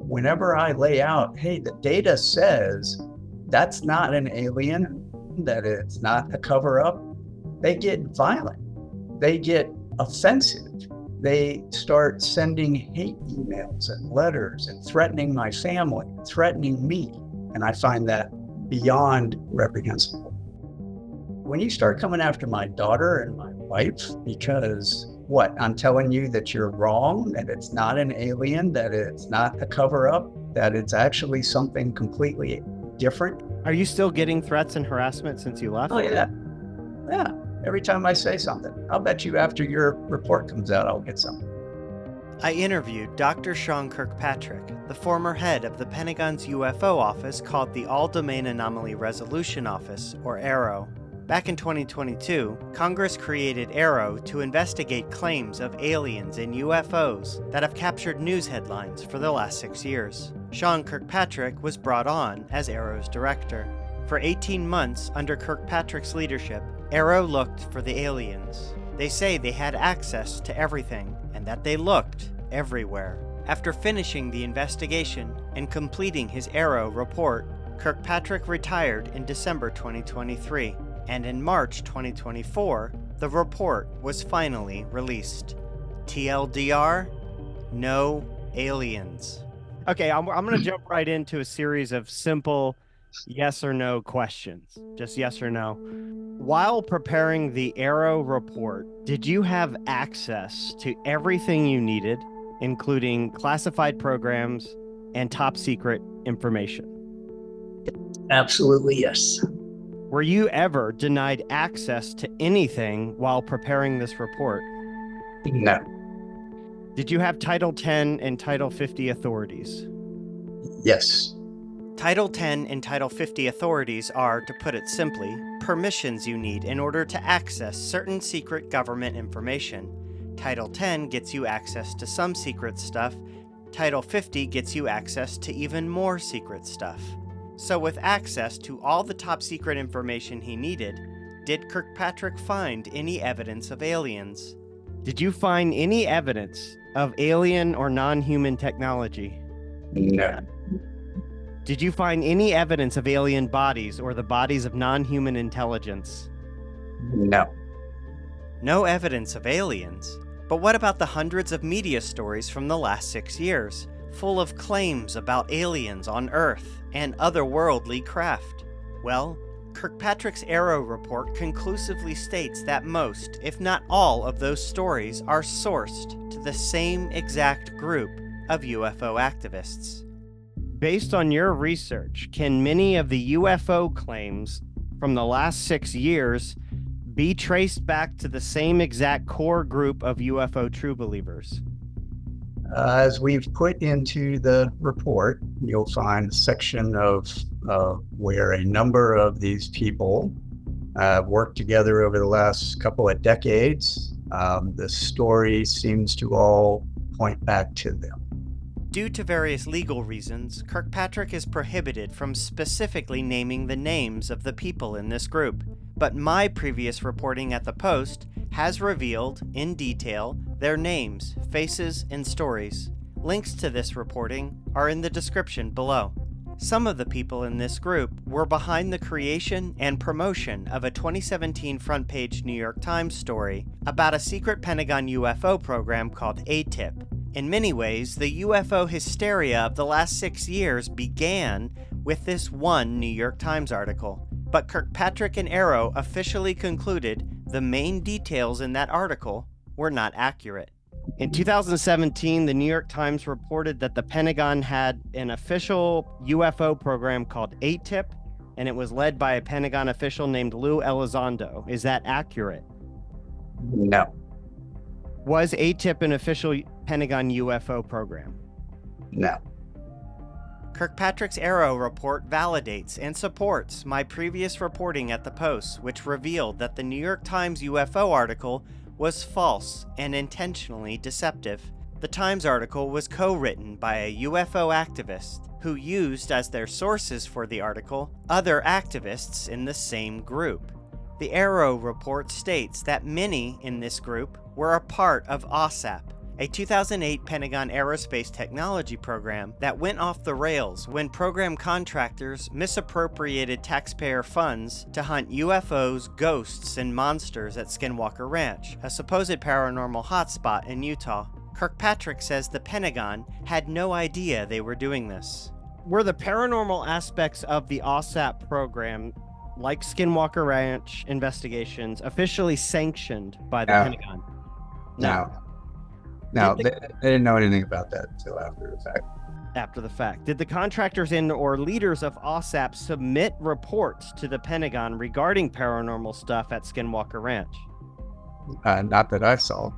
whenever I lay out, hey, the data says that's not an alien, that it's not a cover up, they get violent. They get offensive. They start sending hate emails and letters and threatening my family, threatening me. And I find that beyond reprehensible. When you start coming after my daughter and my wife because I'm telling you that you're wrong, that it's not an alien, that it's not a cover up, that it's actually something completely different. Are you still getting threats and harassment since you left? Oh, yeah. Yeah. Every time I say something, I'll bet you after your report comes out, I'll get something. I interviewed Dr. Sean Kirkpatrick, the former head of the Pentagon's UFO office called the All-Domain Anomaly Resolution Office, or AARO. Back in 2022, Congress created AARO to investigate claims of aliens and UFOs that have captured news headlines for the last 6 years. Sean Kirkpatrick was brought on as AARO's director. For 18 months under Kirkpatrick's leadership, AARO looked for the aliens. They say they had access to everything and that they looked everywhere. After finishing the investigation and completing his AARO report, Kirkpatrick retired in December 2023, and in March 2024, the report was finally released. TLDR, no aliens. Okay, I'm going to jump right into a series of simple yes or no questions. Just yes or no. While preparing the AARO report, did you have access to everything you needed, including classified programs and top secret information? Absolutely, yes. Were you ever denied access to anything while preparing this report? No. Did you have Title 10 and Title 50 authorities? Yes. Title 10 and Title 50 authorities are, to put it simply, permissions you need in order to access certain secret government information. Title 10 gets you access to some secret stuff. Title 50 gets you access to even more secret stuff. So with access to all the top secret information he needed, did Kirkpatrick find any evidence of aliens? Did you find any evidence of alien or non-human technology? No. Did you find any evidence of alien bodies or the bodies of non-human intelligence? No. No evidence of aliens? But what about the hundreds of media stories from the last 6 years, full of claims about aliens on Earth and otherworldly craft? Well, Kirkpatrick's AARO report conclusively states that most, if not all, of those stories are sourced to the same exact group of UFO activists. Based on your research, can many of the UFO claims from the last 6 years be traced back to the same exact core group of UFO true believers? As we've put into the report, you'll find a section of where a number of these people worked together over the last couple of decades. The story seems to all point back to them. Due to various legal reasons, Kirkpatrick is prohibited from specifically naming the names of the people in this group. But my previous reporting at the Post has revealed, in detail, their names, faces, and stories. Links to this reporting are in the description below. Some of the people in this group were behind the creation and promotion of a 2017 front-page New York Times story about a secret Pentagon UFO program called ATIP. In many ways, the UFO hysteria of the last 6 years began with this one New York Times article. But Kirkpatrick and AARO officially concluded the main details in that article were not accurate. In 2017, the New York Times reported that the Pentagon had an official UFO program called ATIP, and it was led by a Pentagon official named Lou Elizondo. Is that accurate? No. Was ATIP an official Pentagon UFO program? No. Kirkpatrick's AARO report validates and supports my previous reporting at the Post, which revealed that the New York Times UFO article was false and intentionally deceptive. The Times article was co-written by a UFO activist who used as their sources for the article other activists in the same group. The AARO report states that many in this group were a part of OSAP, a 2008 Pentagon aerospace technology program that went off the rails when program contractors misappropriated taxpayer funds to hunt UFOs, ghosts, and monsters at Skinwalker Ranch, a supposed paranormal hotspot in Utah. Kirkpatrick says the Pentagon had no idea they were doing this. Were the paranormal aspects of the OSAP program, like Skinwalker Ranch investigations, officially sanctioned by the Pentagon? No, they didn't know anything about that until after the fact. After the fact. Did the contractors and or leaders of OSAP submit reports to the Pentagon regarding paranormal stuff at Skinwalker Ranch? Not that I saw.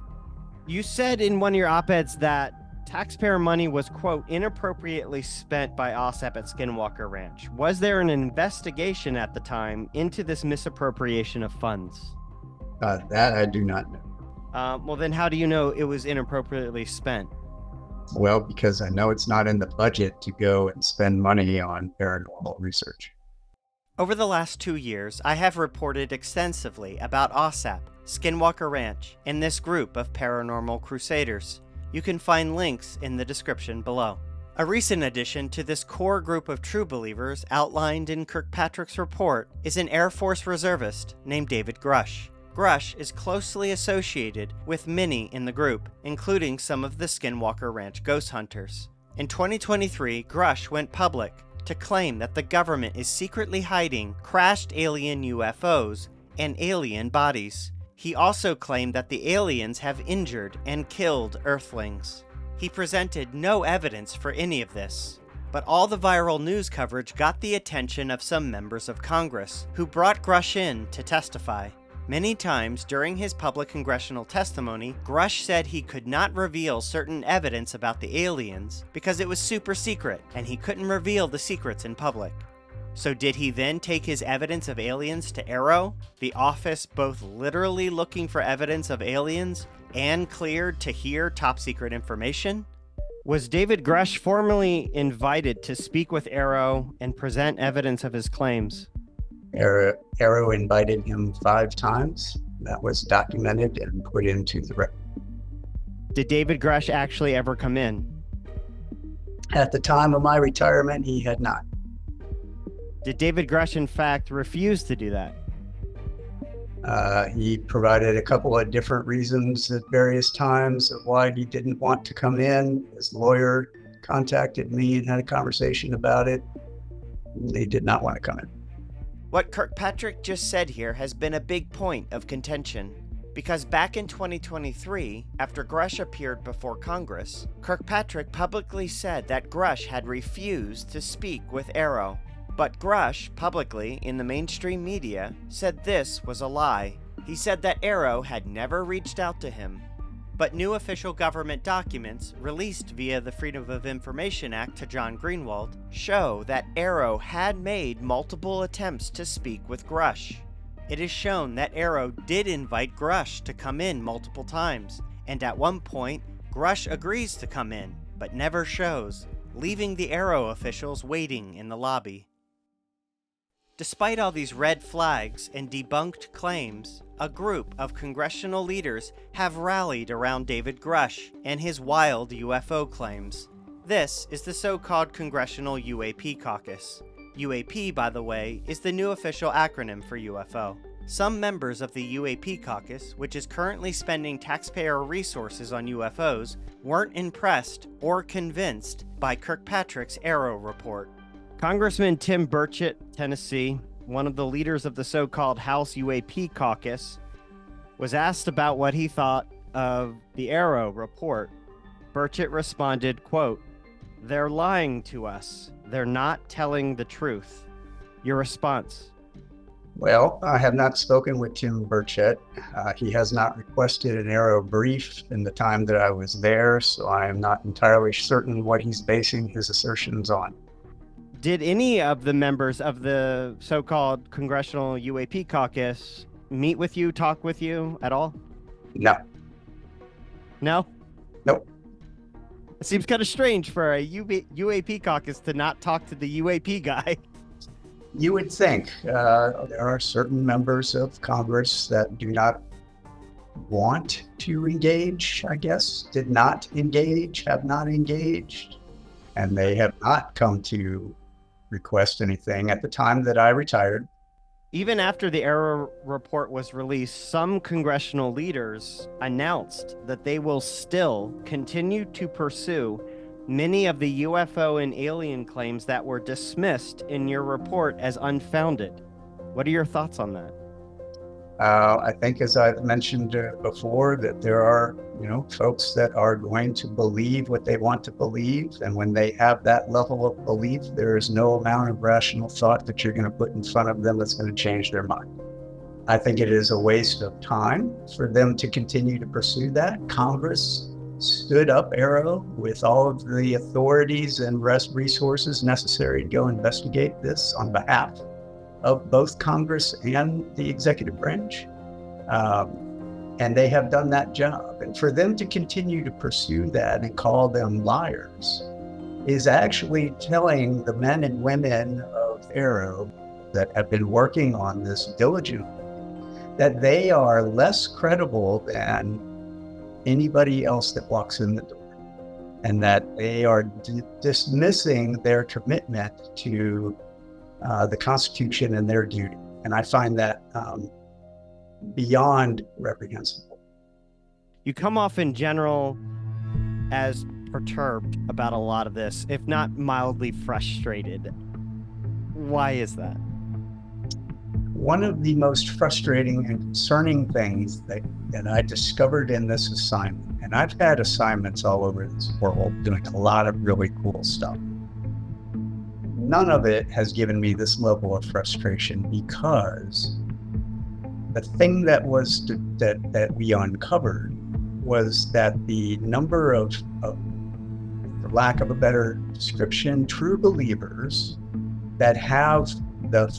You said in one of your op-eds that taxpayer money was, quote, inappropriately spent by OSAP at Skinwalker Ranch. Was there an investigation at the time into this misappropriation of funds? That I do not know. Well, then how do you know it was inappropriately spent? Well, because I know it's not in the budget to go and spend money on paranormal research. Over the last 2 years, I have reported extensively about OSAP, Skinwalker Ranch, and this group of paranormal crusaders. You can find links in the description below. A recent addition to this core group of true believers outlined in Kirkpatrick's report is an Air Force reservist named David Grush. Grush is closely associated with many in the group, including some of the Skinwalker Ranch ghost hunters. In 2023, Grush went public to claim that the government is secretly hiding crashed alien UFOs and alien bodies. He also claimed that the aliens have injured and killed Earthlings. He presented no evidence for any of this, but all the viral news coverage got the attention of some members of Congress, who brought Grush in to testify. Many times during his public congressional testimony, Grush said he could not reveal certain evidence about the aliens because it was super secret and he couldn't reveal the secrets in public. So did he then take his evidence of aliens to AARO, the office both literally looking for evidence of aliens and cleared to hear top secret information? Was David Grush formally invited to speak with AARO and present evidence of his claims? AARO invited him 5 times. That was documented and put into the record. Did David Grush actually ever come in? At the time of my retirement, he had not. Did David Grush, in fact, refuse to do that? He provided a couple of different reasons at various times of why he didn't want to come in. His lawyer contacted me and had a conversation about it. They did not want to come in. What Kirkpatrick just said here has been a big point of contention, because back in 2023, after Grush appeared before Congress, Kirkpatrick publicly said that Grush had refused to speak with AARO. But Grush, publicly in the mainstream media, said this was a lie. He said that AARO had never reached out to him. But new official government documents, released via the Freedom of Information Act to John Greenwald, show that AARO had made multiple attempts to speak with Grush. It is shown that AARO did invite Grush to come in multiple times, and at one point, Grush agrees to come in, but never shows, leaving the AARO officials waiting in the lobby. Despite all these red flags and debunked claims, a group of congressional leaders have rallied around David Grush and his wild UFO claims. This is the so-called Congressional UAP Caucus. UAP, by the way, is the new official acronym for UFO. Some members of the UAP Caucus, which is currently spending taxpayer resources on UFOs, weren't impressed or convinced by Kirkpatrick's AARO report. Congressman Tim Burchett, Tennessee, one of the leaders of the so-called House UAP Caucus, was asked about what he thought of the AARO report. Burchett responded, quote, "They're lying to us. They're not telling the truth." Your response? Well, I have not spoken with Tim Burchett. He has not requested an AARO brief in the time that I was there, so I am not entirely certain what he's basing his assertions on. Did any of the members of the so-called Congressional UAP Caucus meet with you, talk with you at all? No. No? Nope. It seems kind of strange for a UAP caucus to not talk to the UAP guy. You would think there are certain members of Congress that do not want to engage, I guess, did not engage, have not engaged, and they have not come to request anything at the time that I retired. Even after the AARO report was released, some congressional leaders announced that they will still continue to pursue many of the UFO and alien claims that were dismissed in your report as unfounded. What are your thoughts on that? I think, as I've mentioned before, that there are, folks that are going to believe what they want to believe. And when they have that level of belief, there is no amount of rational thought that you're going to put in front of them that's going to change their mind. I think it is a waste of time for them to continue to pursue that. Congress stood up AARO with all of the authorities and resources necessary to go investigate this on behalf of both Congress and the executive branch. And they have done that job. And for them to continue to pursue that and call them liars is actually telling the men and women of AARO that have been working on this diligently that they are less credible than anybody else that walks in the door, and that they are dismissing their commitment to the Constitution and their duty. And I find that beyond reprehensible. You come off in general as perturbed about a lot of this, if not mildly frustrated. Why is that? One of the most frustrating and concerning things that I discovered in this assignment, and I've had assignments all over this world doing a lot of really cool stuff. None of it has given me this level of frustration, because the thing that was that we uncovered was that the number of, for lack of a better description, true believers that have the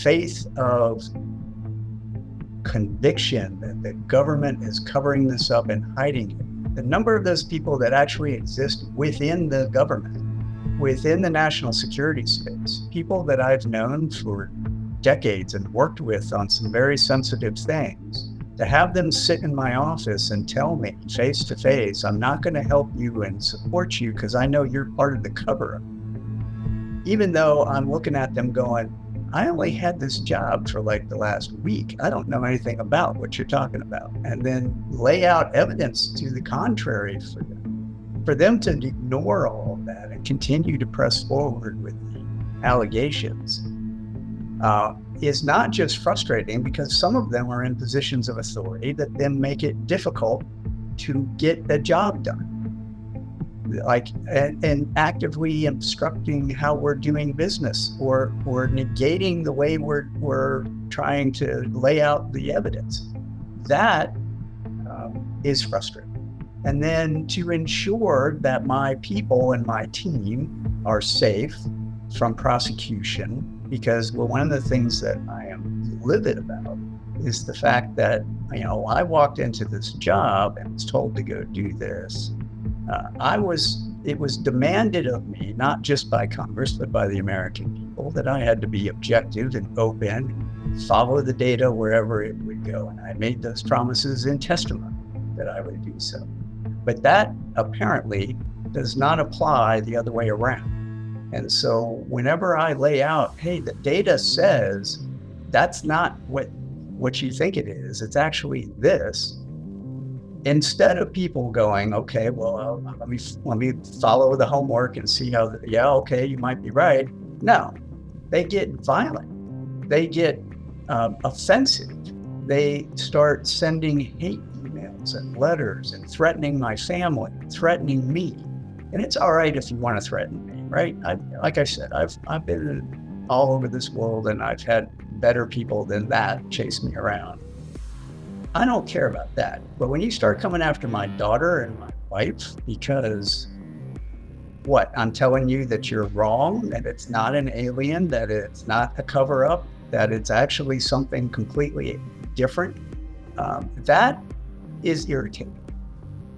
faith of conviction that the government is covering this up and hiding it, the number of those people that actually exist within the government, within the national security space, people that I've known for decades and worked with on some very sensitive things, to have them sit in my office and tell me face to face, I'm not going to help you and support you because I know you're part of the cover-up. Even though I'm looking at them going, I only had this job for like the last week. I don't know anything about what you're talking about. And then lay out evidence to the contrary for them. For them to ignore all of that and continue to press forward with the allegations is not just frustrating, because some of them are in positions of authority that then make it difficult to get the job done. And actively obstructing how we're doing business, or negating the way we're trying to lay out the evidence. That is frustrating. And then to ensure that my people and my team are safe from prosecution, because one of the things that I am livid about is the fact that, I walked into this job and was told to go do this. It was demanded of me, not just by Congress, but by the American people, that I had to be objective and open, follow the data wherever it would go. And I made those promises in testimony that I would do so. But that apparently does not apply the other way around. And so whenever I lay out, hey, the data says that's not what you think it is, it's actually this. Instead of people going, okay, well, let me follow the homework and see how, okay, you might be right. No, they get violent. They get offensive. They start sending hate emails and letters and threatening my family, threatening me. And it's all right if you want to threaten me, right? Like I said, I've been all over this world, and I've had better people than that chase me around. I don't care about that. But when you start coming after my daughter and my wife because I'm telling you that you're wrong, that it's not an alien, that it's not a cover-up, that it's actually something completely different, that is irritating.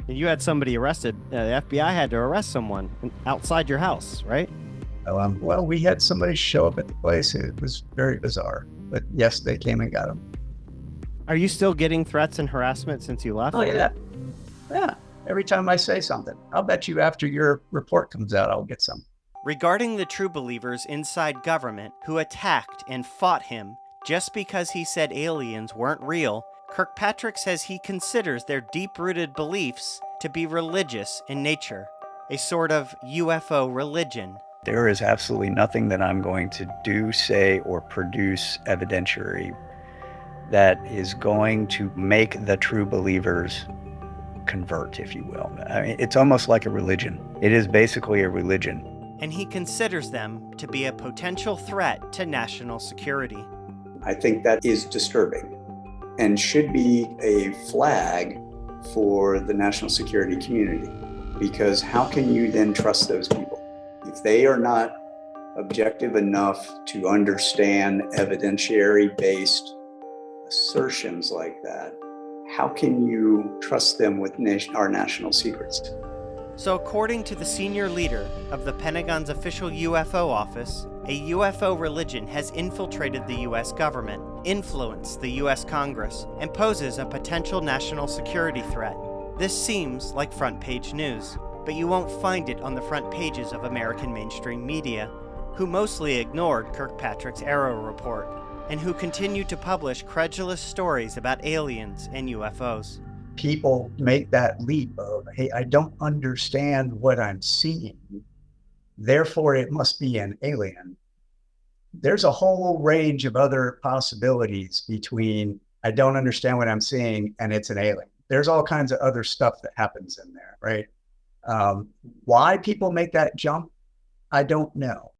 You had somebody arrested. The FBI had to arrest someone outside your house, right? Well, we had somebody show up at the place. It was very bizarre. But yes, they came and got him. Are you still getting threats and harassment since you left? Oh, yeah. Yeah. Every time I say something, I'll bet you after your report comes out, I'll get some. Regarding the true believers inside government who attacked and fought him just because he said aliens weren't real, Kirkpatrick says he considers their deep-rooted beliefs to be religious in nature, a sort of UFO religion. There is absolutely nothing that I'm going to do, say, or produce evidentiary that is going to make the true believers convert, if you will. I mean, it's almost like a religion. It is basically a religion. And he considers them to be a potential threat to national security. I think that is disturbing and should be a flag for the national security community, because how can you then trust those people? If they are not objective enough to understand evidentiary-based assertions like that, how can you trust them with our national secrets? So according to the senior leader of the Pentagon's official UFO office, a UFO religion has infiltrated the US government, influenced the US Congress, and poses a potential national security threat. This seems like front page news, but you won't find it on the front pages of American mainstream media, who mostly ignored Kirkpatrick's AARO report, and who continue to publish credulous stories about aliens and UFOs. People make that leap of, hey, I don't understand what I'm seeing, therefore it must be an alien. There's a whole range of other possibilities between I don't understand what I'm seeing and it's an alien. There's all kinds of other stuff that happens in there, right? Why people make that jump, I don't know.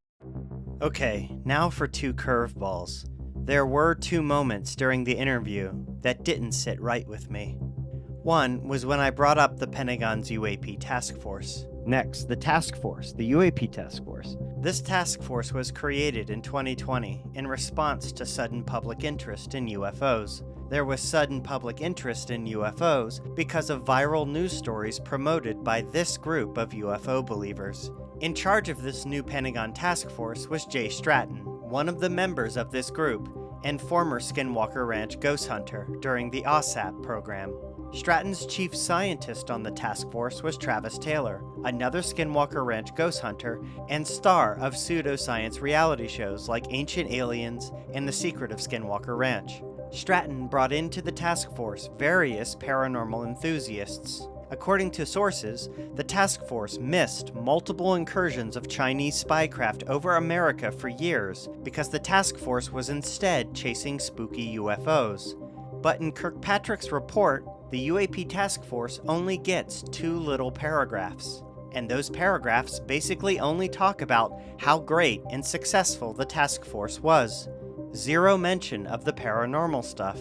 Okay, now for two curveballs. There were two moments during the interview that didn't sit right with me. One was when I brought up the Pentagon's UAP task force. Next, the task force, the UAP task force. This task force was created in 2020 in response to sudden public interest in UFOs. There was sudden public interest in UFOs because of viral news stories promoted by this group of UFO believers. In charge of this new Pentagon task force was Jay Stratton, one of the members of this group, and former Skinwalker Ranch ghost hunter during the OSAP program. Stratton's chief scientist on the task force was Travis Taylor, another Skinwalker Ranch ghost hunter and star of pseudoscience reality shows like Ancient Aliens and The Secret of Skinwalker Ranch. Stratton brought into the task force various paranormal enthusiasts. According to sources, the task force missed multiple incursions of Chinese spycraft over America for years because the task force was instead chasing spooky UFOs. But in Kirkpatrick's report, the UAP task force only gets 2 little paragraphs. And those paragraphs basically only talk about how great and successful the task force was. Zero mention of the paranormal stuff.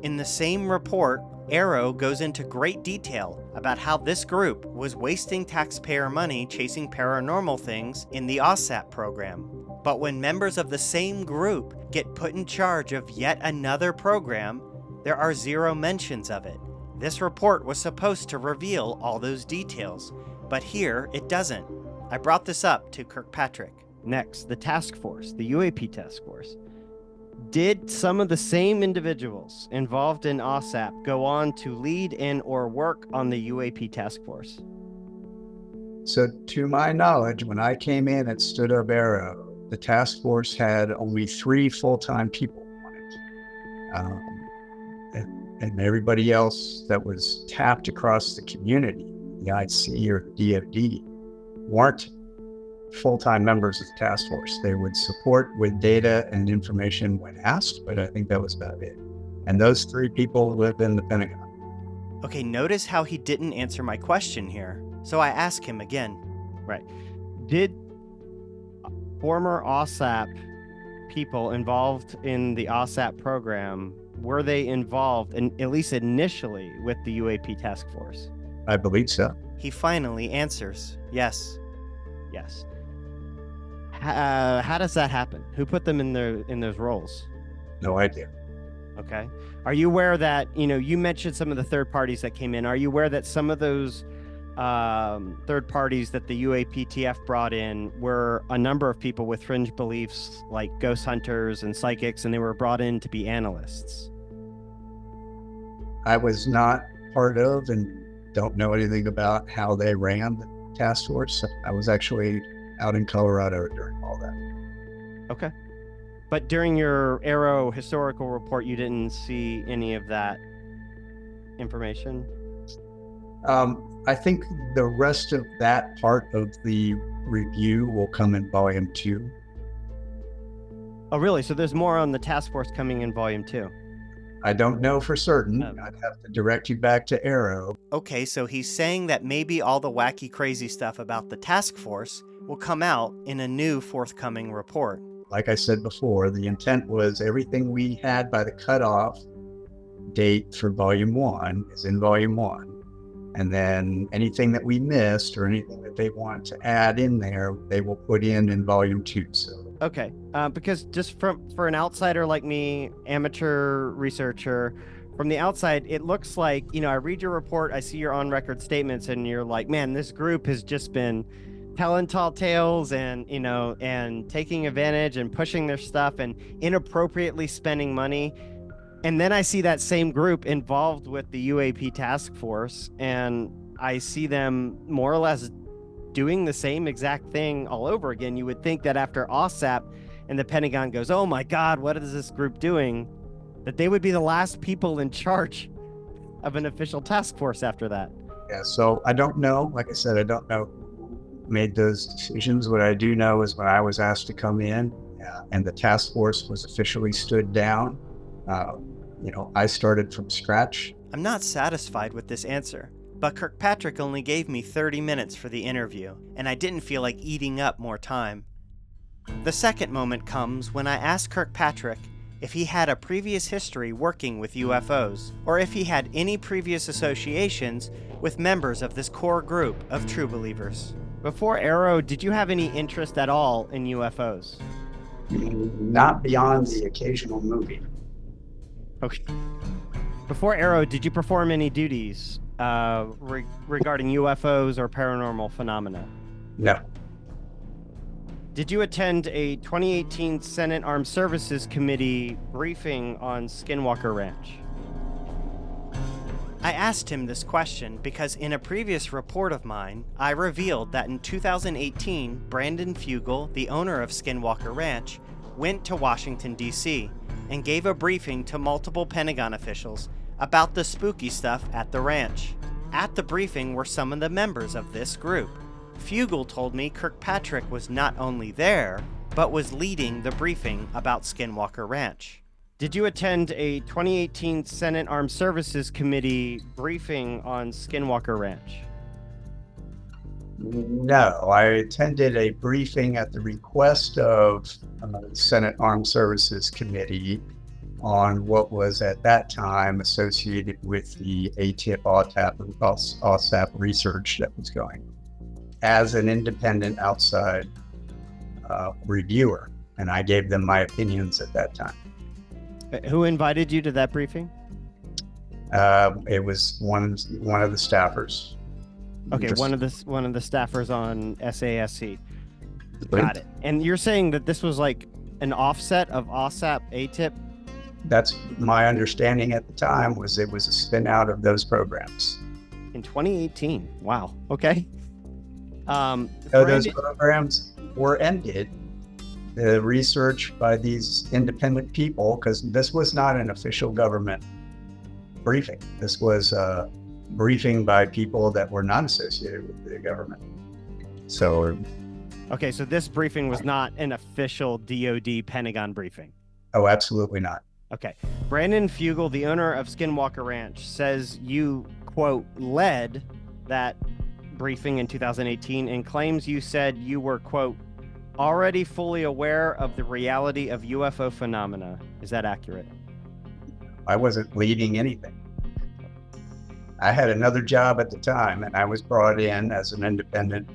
In the same report, AARO goes into great detail about how this group was wasting taxpayer money chasing paranormal things in the OSAP program. But when members of the same group get put in charge of yet another program, there are zero mentions of it. This report was supposed to reveal all those details, but here it doesn't. I brought this up to Kirkpatrick. Next, the task force, the UAP task force. Did some of the same individuals involved in OSAP go on to lead in or work on the UAP task force? So to my knowledge, when I came in and stood up AARO, the task force had only 3 full-time people on it. And everybody else that was tapped across the community, the IC or the DoD, weren't full-time members of the task force. They would support with data and information when asked, but I think that was about it. And those 3 people lived in the Pentagon. Okay, notice how he didn't answer my question here. So I ask him again. Right. Did former OSAP people involved in the OSAP program, were they involved, in, at least initially, with the UAP task force? I believe so. He finally answers, yes. Yes. How does that happen? Who put them in those roles? No idea. Okay. Are you aware that, you mentioned some of the third parties that came in. Are you aware that some of those third parties that the UAPTF brought in were a number of people with fringe beliefs like ghost hunters and psychics, and they were brought in to be analysts? I was not part of and don't know anything about how they ran the task force. I was actually out in Colorado during all that. Okay. But during your AARO historical report, you didn't see any of that information? I think the rest of that part of the review will come in volume 2. Oh, really? So there's more on the task force coming in volume 2? I don't know for certain. I'd have to direct you back to AARO. Okay, so he's saying that maybe all the wacky, crazy stuff about the task force will come out in a new forthcoming report. Like I said before, the intent was everything we had by the cutoff date for volume 1 is in volume 1. And then anything that we missed or anything that they want to add in there, they will put in volume 2. So okay, because just for an outsider like me, amateur researcher, from the outside, it looks like, I read your report, I see your on-record statements, and you're like, man, this group has just been telling tall tales and, and taking advantage and pushing their stuff and inappropriately spending money. And then I see that same group involved with the UAP task force, and I see them more or less doing the same exact thing all over again. You would think that after OSAP and the Pentagon goes, oh my God, what is this group doing? That they would be the last people in charge of an official task force after that. Yeah, so I don't know. Like I said, I don't know who made those decisions. What I do know is when I was asked to come in and the task force was officially stood down, I started from scratch. I'm not satisfied with this answer, but Kirkpatrick only gave me 30 minutes for the interview, and I didn't feel like eating up more time. The second moment comes when I asked Kirkpatrick if he had a previous history working with UFOs, or if he had any previous associations with members of this core group of true believers. Before AARO, did you have any interest at all in UFOs? Not beyond the occasional movie. Okay. Before AARO, did you perform any duties regarding UFOs or paranormal phenomena? No. Did you attend a 2018 Senate Armed Services Committee briefing on Skinwalker Ranch? I asked him this question because in a previous report of mine, I revealed that in 2018, Brandon Fugel, the owner of Skinwalker Ranch, went to Washington, D.C., and gave a briefing to multiple Pentagon officials about the spooky stuff at the ranch. At the briefing were some of the members of this group. Fugel told me Kirkpatrick was not only there, but was leading the briefing about Skinwalker Ranch. Did you attend a 2018 Senate Armed Services Committee briefing on Skinwalker Ranch? No, I attended a briefing at the request of the Senate Armed Services Committee on what was at that time associated with the ATIP, OSAP research that was going as an independent outside reviewer. And I gave them my opinions at that time. Who invited you to that briefing? It was one of the staffers. Okay, one of the staffers on SASC. Right. Got it. And you're saying that this was like an offset of OSAP ATIP? That's my understanding at the time. Was it was a spin out of those programs. In 2018. Wow. Okay. So those programs were ended. The research by these independent people, because this was not an official government briefing. This was a briefing by people that were not associated with the government. So, okay, so this briefing was not an official DoD Pentagon briefing. Oh, absolutely not. Okay. Brandon Fugel, the owner of Skinwalker Ranch, says you, quote, led that briefing in 2018 and claims you said you were, quote, already fully aware of the reality of UFO phenomena. Is that accurate? I wasn't leading anything. I had another job at the time, and I was brought in as an independent,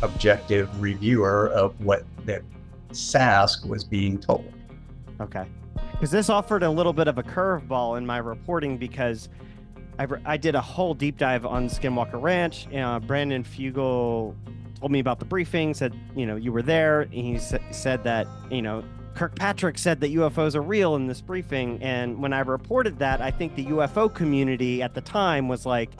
objective reviewer of what the SASC was being told. Okay. Because this offered a little bit of a curveball in my reporting because I did a whole deep dive on Skinwalker Ranch. Brandon Fugel told me about the briefing, said, you were there. And he said that, Kirkpatrick said that UFOs are real in this briefing. And when I reported that, I think the UFO community at the time was like,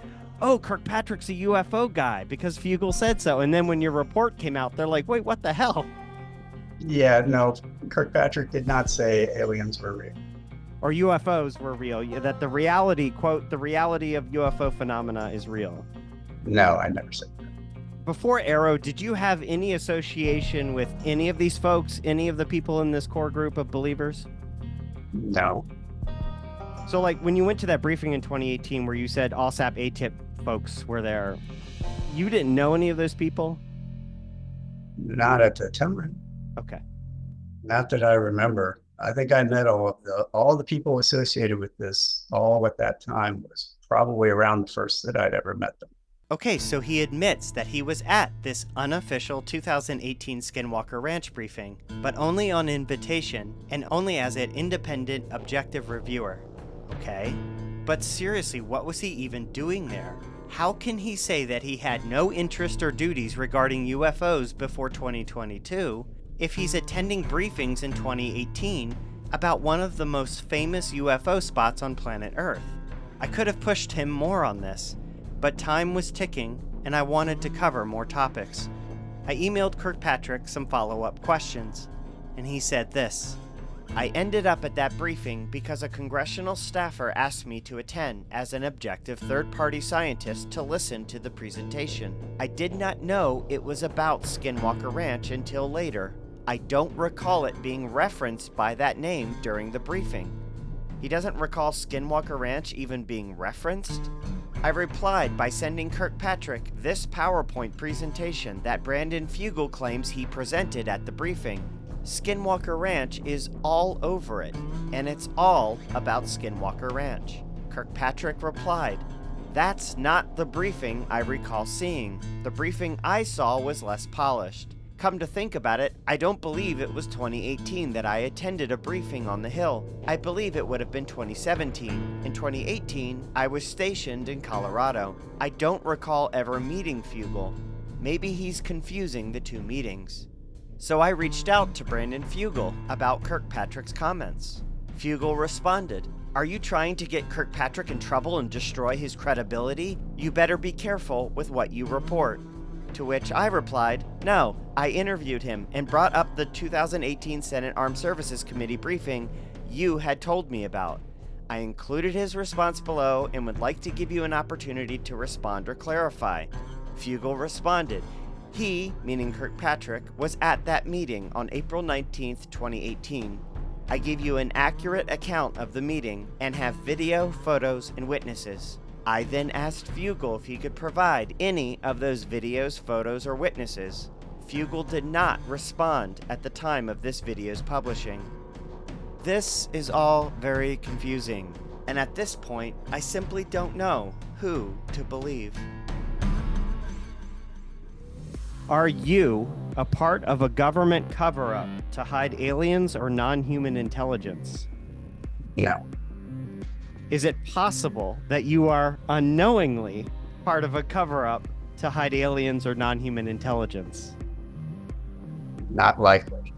oh, Kirkpatrick's a UFO guy because Fugel said so. And then when your report came out, they're like, wait, what the hell? Yeah, no, Kirkpatrick did not say aliens were real. Or UFOs were real, that the reality, quote, the reality of UFO phenomena is real. No, I never said that. Before AARO, did you have any association with any of these folks, any of the people in this core group of believers? No. So like when you went to that briefing in 2018 where you said ALSAP ATIP folks were there, you didn't know any of those people? Not at the time. Okay. Not that I remember. I think I met all the people associated with this all at that time was probably around the first that I'd ever met them. Okay, so he admits that he was at this unofficial 2018 Skinwalker Ranch briefing, but only on invitation and only as an independent, objective reviewer. Okay? But seriously, what was he even doing there? How can he say that he had no interest or duties regarding UFOs before 2022 if he's attending briefings in 2018 about one of the most famous UFO spots on planet Earth? I could have pushed him more on this, but time was ticking and I wanted to cover more topics. I emailed Kirkpatrick some follow-up questions, and he said this: I ended up at that briefing because a congressional staffer asked me to attend as an objective third-party scientist to listen to the presentation. I did not know it was about Skinwalker Ranch until later. I don't recall it being referenced by that name during the briefing. He doesn't recall Skinwalker Ranch even being referenced? I replied by sending Kirkpatrick this PowerPoint presentation that Brandon Fugel claims he presented at the briefing. Skinwalker Ranch is all over it, and it's all about Skinwalker Ranch. Kirkpatrick replied, that's not the briefing I recall seeing. The briefing I saw was less polished. Come to think about it, I don't believe it was 2018 that I attended a briefing on the Hill. I believe it would have been 2017. In 2018, I was stationed in Colorado. I don't recall ever meeting Fugel. Maybe he's confusing the two meetings. So I reached out to Brandon Fugel about Kirkpatrick's comments. Fugel responded, are you trying to get Kirkpatrick in trouble and destroy his credibility? You better be careful with what you report. To which I replied, no, I interviewed him and brought up the 2018 Senate Armed Services Committee briefing you had told me about. I included his response below and would like to give you an opportunity to respond or clarify. Fugel responded, he, meaning Kirkpatrick, was at that meeting on April 19th, 2018. I gave you an accurate account of the meeting and have video, photos, and witnesses. I then asked Fugel if he could provide any of those videos, photos, or witnesses. Fugel did not respond at the time of this video's publishing. This is all very confusing, and at this point, I simply don't know who to believe. Are you a part of a government cover-up to hide aliens or non-human intelligence? No. Is it possible that you are unknowingly part of a cover-up to hide aliens or non-human intelligence? Not likely.